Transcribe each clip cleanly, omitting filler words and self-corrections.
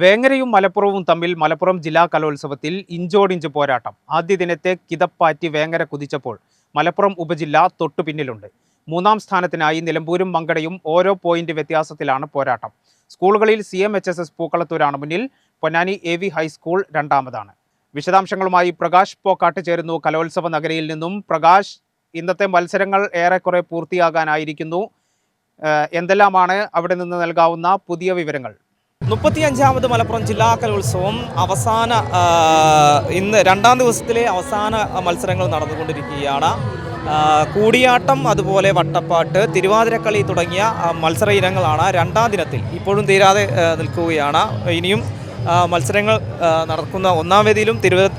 വേങ്ങരയും മലപ്പുറവും തമ്മിൽ മലപ്പുറം ജില്ലാ കലോത്സവത്തിൽ ഇഞ്ചോടിഞ്ച് പോരാട്ടം. ആദ്യ ദിനത്തെ കിതപ്പാറ്റി വേങ്ങര കുതിച്ചപ്പോൾ മലപ്പുറം ഉപജില്ല തൊട്ടുപിന്നിലുണ്ട്. മൂന്നാം സ്ഥാനത്തിനായി നിലമ്പൂരും മങ്കടയും ഓരോ പോയിന്റ് വ്യത്യാസത്തിലാണ് പോരാട്ടം. സ്കൂളുകളിൽ CMHSS പൂക്കളത്തൂരാണ് മുന്നിൽ. പൊന്നാനി AV ഹൈസ്കൂൾ രണ്ടാമതാണ്. വിശദാംശങ്ങളുമായി പ്രകാശ് പോക്കാട്ട് ചേരുന്നു കലോത്സവ നഗരിയിൽ നിന്നും. പ്രകാശ്, ഇന്നത്തെ മത്സരങ്ങൾ ഏറെക്കുറെ പൂർത്തിയാകാനായിരിക്കുന്നു. എന്തെല്ലാമാണ് അവിടെ നിന്ന് നൽകാവുന്ന പുതിയ വിവരങ്ങൾ? 35ാമത് മലപ്പുറം ജില്ലാ കലോത്സവം ഇന്ന് രണ്ടാം ദിവസത്തിലെ അവസാന മത്സരങ്ങൾ നടന്നുകൊണ്ടിരിക്കുകയാണ്. കൂടിയാട്ടം, അതുപോലെ വട്ടപ്പാട്ട്, തിരുവാതിരക്കളി തുടങ്ങിയ മത്സര ഇനങ്ങളാണ് രണ്ടാം ദിനത്തിൽ ഇപ്പോഴും തീരാതെ നിൽക്കുകയാണ്. ഇനിയും മത്സരങ്ങൾ നടക്കുന്ന ഒന്നാം വേദിയിലും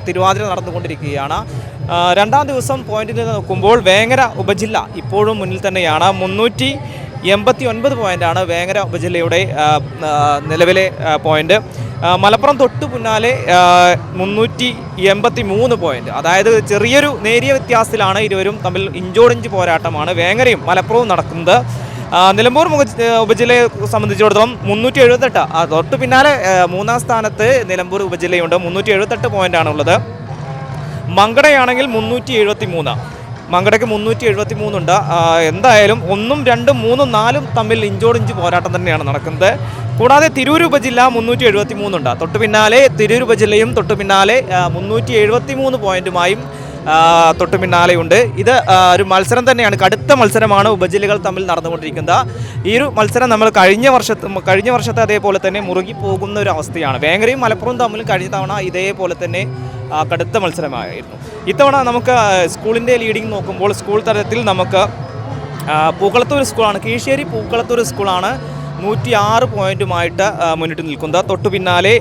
തിരുവാതിര നടന്നുകൊണ്ടിരിക്കുകയാണ്. രണ്ടാം ദിവസം പോയിന്റിൽ നിന്ന് നോക്കുമ്പോൾ വേങ്ങര ഉപജില്ല ഇപ്പോഴും മുന്നിൽ തന്നെയാണ്. 389 പോയിൻ്റാണ് വേങ്ങര ഉപജില്ലയുടെ നിലവിലെ പോയിൻ്റ്. മലപ്പുറം തൊട്ടു പിന്നാലെ 383 പോയിൻ്റ്. അതായത് ചെറിയൊരു നേരിയ വ്യത്യാസത്തിലാണ് ഇരുവരും തമ്മിൽ. ഇഞ്ചോടിഞ്ച് പോരാട്ടമാണ് വേങ്ങരയും മലപ്പുറവും നടക്കുന്നത്. നിലമ്പൂർ ഉപജില്ലയെ സംബന്ധിച്ചിടത്തോളം 378. തൊട്ടു പിന്നാലെ മൂന്നാം സ്ഥാനത്ത് നിലമ്പൂർ ഉപജില്ലയുണ്ട്. 378 പോയിൻ്റാണുള്ളത്. മങ്കടയാണെങ്കിൽ 373. മങ്കടയ്ക്ക് 373 ഉണ്ട്. എന്തായാലും 1, 2, 3, 4 തമ്മിൽ ഇഞ്ചോടിഞ്ച് പോരാട്ടം തന്നെയാണ് നടക്കുന്നത്. കൂടാതെ തിരൂർ ഉപജില്ല 373 ഉണ്ട്. തൊട്ടു പിന്നാലെ തിരൂർ ഉപജില്ലയും തൊട്ടു പിന്നാലെ 373 പോയിന്റുമായും തൊട്ടു പിന്നാലെയുണ്ട്. ഇത് ഒരു മത്സരം തന്നെയാണ്, കടുത്ത മത്സരമാണ് ഉപജില്ലകൾ തമ്മിൽ നടന്നുകൊണ്ടിരിക്കുന്നത്. ഈ ഒരു മത്സരം നമ്മൾ കഴിഞ്ഞ വർഷത്തെ അതേപോലെ തന്നെ മുറുകി പോകുന്ന ഒരു അവസ്ഥയാണ്. വേങ്ങരയും മലപ്പുറവും തമ്മിൽ കഴിഞ്ഞ തവണ ഇതേപോലെ തന്നെ കടുത്ത മത്സരമായിരുന്നു. ഇത്തവണ നമുക്ക് സ്കൂളിൻ്റെ ലീഡിങ് നോക്കുമ്പോൾ സ്കൂൾ തലത്തിൽ നമുക്ക് പൂക്കളത്തൂർ സ്കൂളാണ്, കീഴ്ശ്ശേരി പൂക്കളത്തൂർ സ്കൂളാണ് 106 പോയിന്റുമായിട്ട് മുന്നിട്ട് നിൽക്കുന്നത്. തൊട്ടു പിന്നാലെ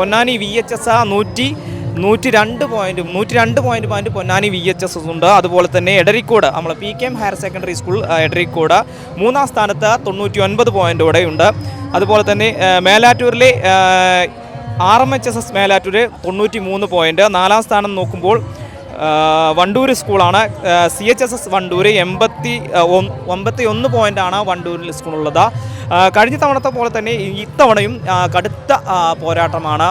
Ponnani VHS 102 point Ponnani VHS ഉണ്ട്. അതുപോലെ തന്നെ എടരിക്കോട്, നമ്മൾ PKM higher secondary school Edarikode മൂന്നാം സ്ഥാനത്ത് 99 പോയിന്റോടെ ഉണ്ട്. അതുപോലെ തന്നെ മേലാറ്റൂരിലെ RMHSS മേലാറ്റൂര് 93 പോയിന്റ്. നാലാം സ്ഥാനം നോക്കുമ്പോൾ വണ്ടൂർ സ്കൂളാണ്, CHSS വണ്ടൂർ 81 പോയിൻ്റാണ് വണ്ടൂരിൽ സ്കൂളുള്ളത്. കഴിഞ്ഞ തവണത്തെ പോലെ തന്നെ ഇത്തവണയും കടുത്ത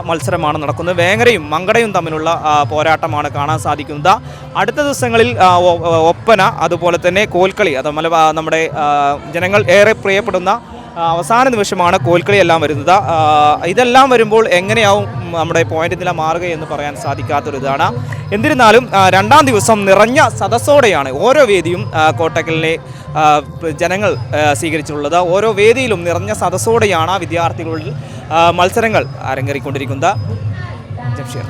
മത്സരമാണ് നടക്കുന്നത്. വേങ്ങരയും മങ്കടയും തമ്മിലുള്ള പോരാട്ടമാണ് കാണാൻ സാധിക്കുന്നത്. അടുത്ത ദിവസങ്ങളിൽ ഒപ്പന, അതുപോലെ തന്നെ കോൽക്കളി, അത് നമ്മുടെ ജനങ്ങൾ ഏറെ പ്രിയപ്പെടുന്ന അവസാന നിമിഷമാണ് കോൽക്കളി എല്ലാം വരുന്നത്. ഇതെല്ലാം വരുമ്പോൾ എങ്ങനെയാവും നമ്മുടെ പോയിന്റ് നില മാറുകയെന്ന് പറയാൻ സാധിക്കാത്തൊരിതാണ്. എന്നിരുന്നാലും രണ്ടാം ദിവസം നിറഞ്ഞ സദസ്സോടെയാണ് ഓരോ വേദിയും കോട്ടക്കലിനെ ജനങ്ങൾ സ്വീകരിച്ചിട്ടുള്ളത്. ഓരോ വേദിയിലും നിറഞ്ഞ സദസ്സോടെയാണ് വിദ്യാർത്ഥികളുടെ മത്സരങ്ങൾ അരങ്ങേറിക്കൊണ്ടിരിക്കുന്നത്. ജംഷീർ.